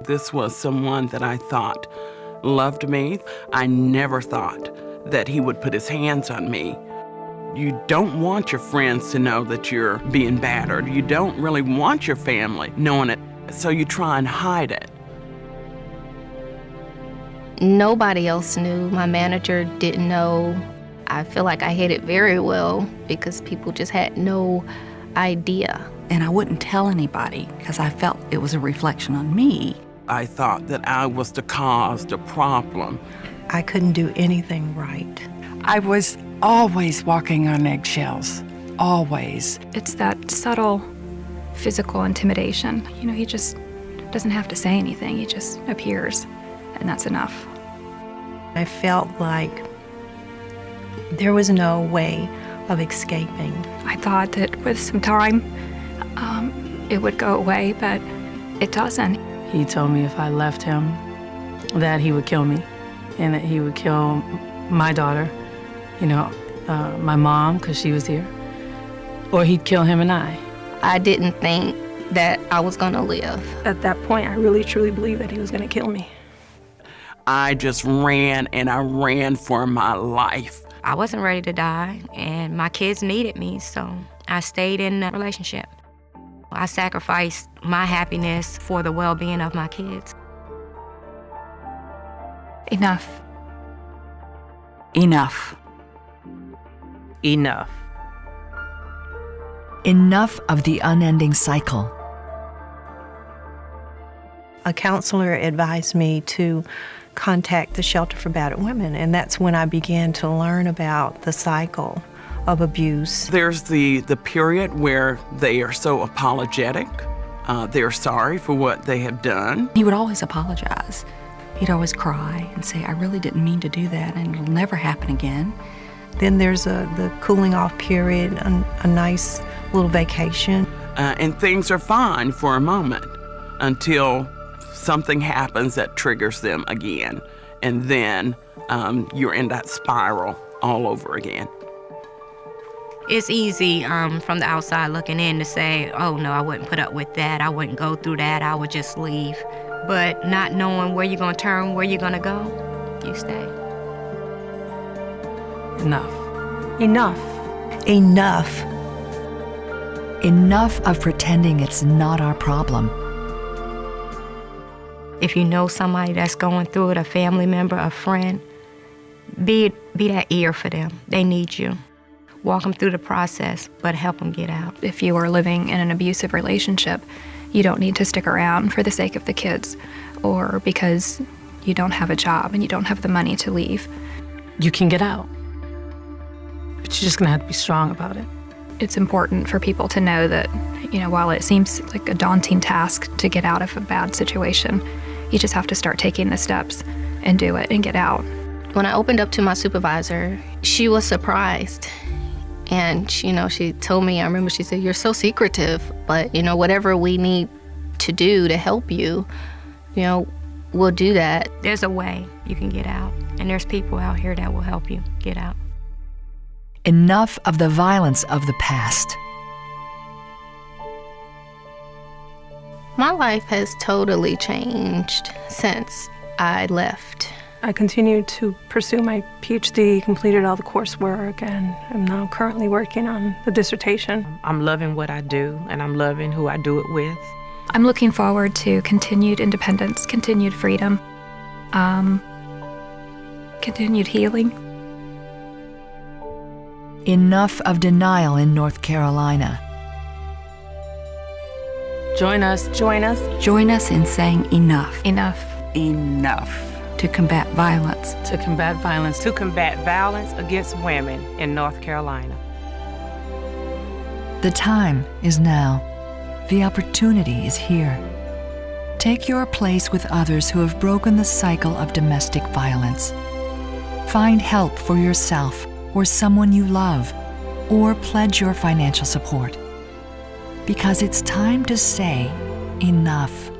This was someone that I thought loved me. I never thought that he would put his hands on me. You don't want your friends to know that you're being battered. You don't really want your family knowing it, so you try and hide it. Nobody else knew. My manager didn't know. I feel like I hid it very well because people just had no idea. And I wouldn't tell anybody because I felt it was a reflection on me. I thought that I was the cause, the problem. I couldn't do anything right. I was always walking on eggshells, always. It's that subtle physical intimidation. You know, he just doesn't have to say anything. He just appears, and that's enough. I felt like there was no way of escaping. I thought that with some time, it would go away, but it doesn't. He told me if I left him, that he would kill me, and that he would kill my daughter, my mom, because she was here, or he'd kill him and I. I didn't think that I was gonna live. At that point, I really truly believed that he was gonna kill me. I just ran, and I ran for my life. I wasn't ready to die, and my kids needed me, so I stayed in that relationship. I sacrificed my happiness for the well-being of my kids. Enough. Enough. Enough. Enough of the unending cycle. A counselor advised me to contact the Shelter for Battered Women, and that's when I began to learn about the cycle of abuse. There's the period where they are so apologetic. They're sorry for what they have done. He would always apologize. He'd always cry and say, I really didn't mean to do that, and it'll never happen again. Then there's the cooling off period, a nice little vacation. And things are fine for a moment until something happens that triggers them again. And then you're in that spiral all over again. It's easy from the outside looking in to say, oh no, I wouldn't put up with that, I wouldn't go through that, I would just leave. But not knowing where you're gonna turn, where you're gonna go, you stay. Enough. Enough. Enough. Enough of pretending it's not our problem. If you know somebody that's going through it, a family member, a friend, be that ear for them. They need you. Walk them through the process, but help them get out. If you are living in an abusive relationship, you don't need to stick around for the sake of the kids or because you don't have a job and you don't have the money to leave. You can get out, but you're just gonna have to be strong about it. It's important for people to know that, while it seems like a daunting task to get out of a bad situation, you just have to start taking the steps and do it and get out. When I opened up to my supervisor, she was surprised. And, she told me, I remember she said, you're so secretive, but, whatever we need to do to help you, we'll do that. There's a way you can get out, and there's people out here that will help you get out. Enough of the violence of the past. My life has totally changed since I left. I continued to pursue my PhD, completed all the coursework, and am now currently working on the dissertation. I'm loving what I do, and I'm loving who I do it with. I'm looking forward to continued independence, continued freedom, continued healing. Enough of denial in North Carolina. Join us. Join us. Join us in saying enough. Enough. Enough. To combat violence. To combat violence. To combat violence against women in North Carolina. The time is now. The opportunity is here. Take your place with others who have broken the cycle of domestic violence. Find help for yourself or someone you love, or pledge your financial support. Because it's time to say enough.